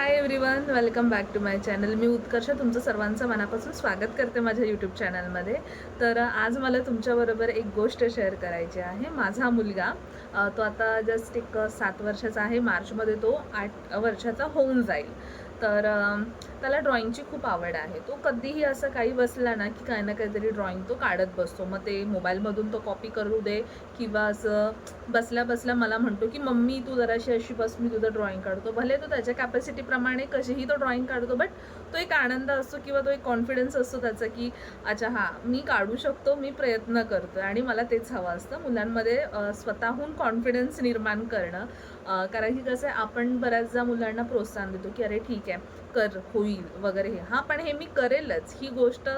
High everyone, welcome back to my channel. मी उत्कर्ष तुमचं सर्वांचं मनापासून स्वागत करते माझ्या यूट्यूब चॅनलमध्ये. तर आज मला तुमच्याबरोबर एक गोष्ट शेअर करायची आहे. माझा मुलगा तो आता जस्ट एक 7 वर्षाचा आहे. मार्चमध्ये तो 8 वर्षाचा होऊन जाईल. तर त्याला ड्रॉइंगची खूप आवड आहे. तो कधीही असं काही बसला ना की काही ना काहीतरी ड्रॉइंग तो काढत बसतो. मग ते मोबाईलमधून तो कॉपी करू दे किंवा असं बसल्या बसल्या मला म्हणतो की मम्मी तू जराशी अशी बस, मी तुझं ड्रॉइंग काढतो. भले तो त्याच्या कॅपॅसिटीप्रमाणे कशीही तो ड्रॉइंग काढतो, बट तो एक आनंद असतो किंवा तो एक कॉन्फिडन्स असतो त्याचा की अच्छा हां, मी काढू शकतो, मी प्रयत्न करतो. आणि मला तेच हवं असतं मुलांमध्ये, स्वतःहून कॉन्फिडन्स निर्माण करणं. कारण की कसं आहे, आपण बऱ्याचदा मुलांना प्रोत्साहन देतो की अरे ठीक आहे, कर, होईल वगैरे. हां, पण हे मी करेलच ही गोष्ट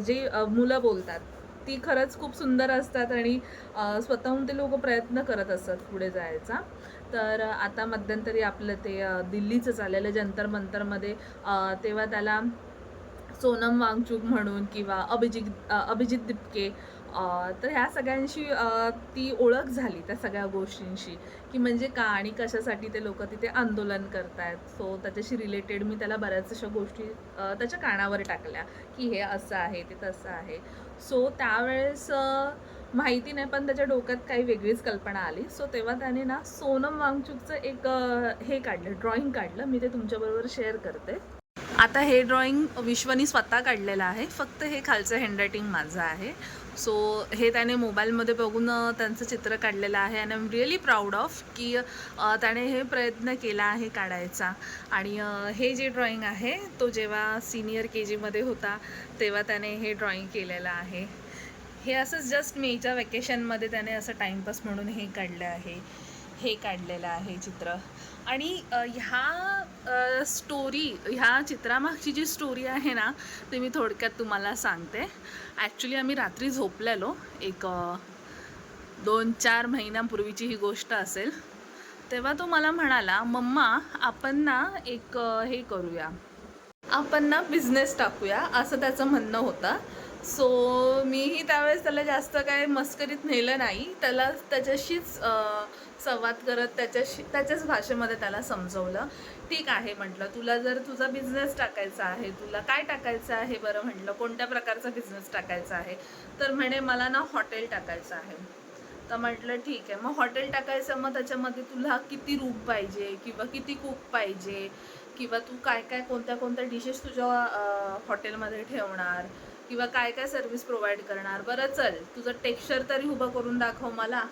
जी मुलं बोलतात ती खरंच खूप सुंदर असतात आणि स्वतःहून ते लोक प्रयत्न करत असतात पुढे जायचा. तर आता मध्यंतरी आपलं ते दिल्लीचं चाललेलं जंतर मंतरमध्ये, तेव्हा त्याला सोनम वांगचूक म्हणून किंवा अभिजित दिपके, तर ह्या सगळ्यांशी ती ओळख झाली त्या सगळ्या गोष्टींशी, की म्हणजे का आणि कशासाठी ते लोक तिथे आंदोलन करतायत. सो त्याच्याशी रिलेटेड मी त्याला बऱ्याच अशा गोष्टी त्याच्या कानावर टाकल्या की हे असं आहे, ते तसं आहे. सो त्यावेळेस माहिती नाही, पण त्याच्या डोक्यात काही वेगळीच कल्पना आली. सो तेव्हा त्याने ना सोनम वांगचूकचं एक हे काढलं, ड्रॉइंग काढलं. मी ते तुमच्याबरोबर शेअर करते. आता हे ड्रॉइंग विश्वनी स्वतः काढलेलं आहे, फक्त हे खालचं हँडरायटिंग माझं आहे. सो हे त्याने मोबाईलमध्ये बघून त्यांचं चित्र काढलेलं आहे. And I am really proud of की त्याने हे प्रयत्न केला आहे काढायचा. आणि हे जे ड्रॉइंग आहे तो जेव्हा सिनियर KGमध्ये होता तेव्हा त्याने हे ड्रॉइंग केलेलं आहे. हे असंच जस्ट मेच्या वेकेशनमध्ये त्याने असं टाईमपास म्हणून हे काढलं आहे, हे काढलेलं आहे चित्र. आणि ह्या चित्रामागची जी स्टोरी आहे ना, ते मी थोडक्यात तुम्हाला सांगते. ॲक्च्युली आम्ही रात्री झोपलेलो, एक 2-4 महिन्यांपूर्वीची ही गोष्ट असेल. तेव्हा तो मला म्हणाला, मम्मा आपण ना एक हे करूया, आपण ना बिझनेस टाकूया, असं त्याचं म्हणणं होतं. सो मीही त्यावेळेस त्याला जास्त काय मस्करीत नेलं नाही. त्याला त्याच्याशीच संवाद करत त्याच्याच भाषेमध्ये त्याला समजवलं. ठीक आहे म्हटलं, तुला जर तुझा बिझनेस टाकायचा आहे, तुला काय टाकायचं आहे बरं म्हटलं, कोणत्या प्रकारचा बिझनेस टाकायचा आहे. तर म्हणे मला ना हॉटेल टाकायचं आहे. तर म्हटलं ठीक आहे, मग हॉटेल टाकायचं, मग त्याच्यामध्ये तुला किती रूम पाहिजे किंवा किती कुक पाहिजे किंवा तू काय काय कोणत्या कोणत्या डिशेस तुझ्या हॉटेलमध्ये ठेवणार किंवा काय काय सर्विस प्रोव्हाइड करणार. बरं चल, तुझं टेक्स्चर तरी उभं करून दाखव मला.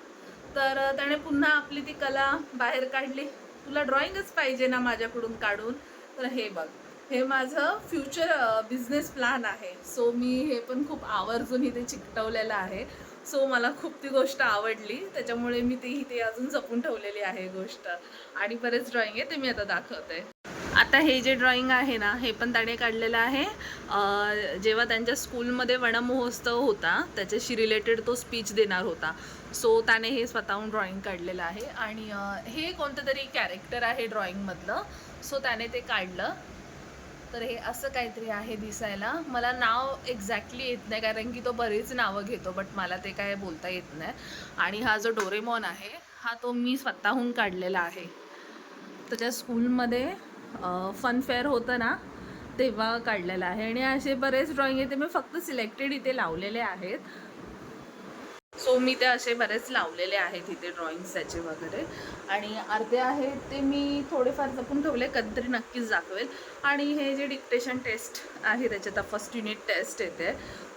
तर त्याने पुन्हा आपली ती कला बाहेर काढली. तुला ड्रॉइंगच पाहिजे ना माझ्याकडून काढून, तर हे बघ, हे माझं फ्युचर बिझनेस प्लॅन आहे. सो मी हे पण खूप आवर्जून इथे चिकटवलेलं आहे. सो मला खूप ती गोष्ट आवडली, त्याच्यामुळे मी ती इथे अजून जपून ठेवलेली आहे गोष्ट. आणि बरेच ड्रॉइंग आहे, ते मी आता दाखवते. आता हे जे ड्रॉइंग आहे ना, हे पण त्याने काढलेलं आहे. जेव्हा त्यांच्या स्कूलमध्ये वनमहोत्सव होता त्याच्याशी रिलेटेड तो स्पीच देणार होता. सो त्याने हे स्वतःहून ड्रॉइंग काढलेलं आहे. आणि हे कोणतं तरी कॅरेक्टर आहे ड्रॉइंगमधलं. सो त्याने ते काढलं. तर हे असं काहीतरी आहे दिसायला. मला नाव एक्झॅक्टली येत नाही, कारण की तो बरीच नावं घेतो, बट मला ते काय बोलता येत नाही. आणि हा जो डोरेमॉन आहे, हा तो मी स्वतःहून काढलेला आहे. त्याच्या स्कूलमध्ये फन फेअर होतं ना, तेव्हा काढलेलं आहे. आणि असे बरेच ड्रॉइंग आहे, ते मी फक्त सिलेक्टेड इथे लावलेले आहेत. सो मी ते असे बरेच लावलेले आहेत इथे ड्रॉइंग्स त्याचे वगैरे. आणि अर्धे आहेत ते मी थोडेफार जपून ठेवले, कधीतरी नक्कीच दाखवेल. आणि हे जे डिक्टेशन टेस्ट आहे त्याच्यात फर्स्ट युनिट टेस्ट येते,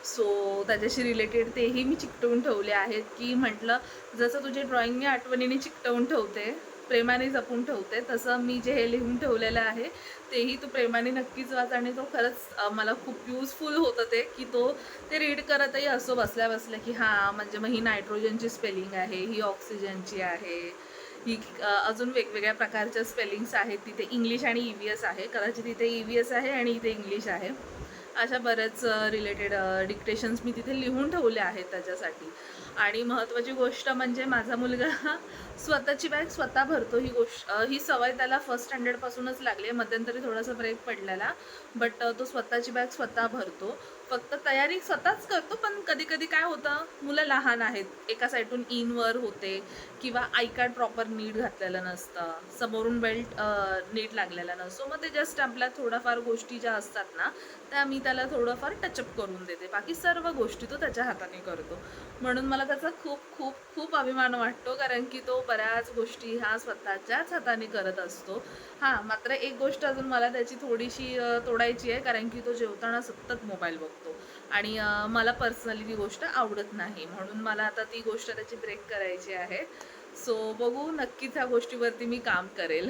सो त्याच्याशी रिलेटेड तेही मी चिकटवून ठेवले आहेत. की म्हटलं, जसं तुझे ड्रॉइंग मी आठवणीने चिकटवून ठेवते, प्रेमाने जपून ठेवते, तसं मी जे हे लिहून ठेवलेलं आहे तेही तू प्रेमाने नक्कीच वाच. आणि तो खरंच मला खूप युजफुल होतं की ते रीड करतही असो बसल्या बसल्या की हां, म्हणजे मग ही नायट्रोजनची स्पेलिंग आहे, ही ऑक्सिजनची आहे, ही अजून वेगवेगळ्या प्रकारच्या स्पेलिंग्स आहेत. तिथे इंग्लिश आणि EVS आहे, कदाचित इथे EVS आहे आणि इथे इंग्लिश आहे. अशा बऱ्याच रिलेटेड डिक्टेशन्स मी तिथे लिहून ठेवले आहेत त्याच्यासाठी. आणि महत्त्वाची गोष्ट म्हणजे माझा मुलगा स्वतःची बॅग स्वतः भरतो. ही सवय त्याला फर्स्ट स्टँडर्डपासूनच लागली आहे. मध्यंतरी थोडासा ब्रेक पडलेला, बट तो स्वतःची बॅग स्वतः भरतो. फक्त तयारी स्वतःच करतो, पण कधी-कधी काय होतं, मुलं लहान आहेत. एका साईडून इन-वर होते किंवा आय कार्ड प्रॉपर नीट घातलेलं नसतं, समोरून बेल्ट नीट लागलेला नसतो. मग ते जस्ट आपल्या थोड्याफार गोष्टी ज्या असतात ना, त्या मी त्याला थोडंफार टचअप करून देते. बाकी सर्व गोष्टी तो त्याच्या हाताने करतो. म्हणून मला त्याचा खूप खूप खूप अभिमान वाटतो, कारण की तो बऱ्याच गोष्टी ह्या स्वतःच्याच हाताने करत असतो. हां, मात्र एक गोष्ट अजून मला त्याची थोडीशी तोडायची आहे, कारण की तो जेवताना सतत मोबाईल बघतो आणि मला पर्सनली ती गोष्ट आवडत नाही. म्हणून मला आता ती गोष्ट त्याची ब्रेक करायची आहे. सो बघू, नक्कीच ह्या गोष्टीवरती मी काम करेल.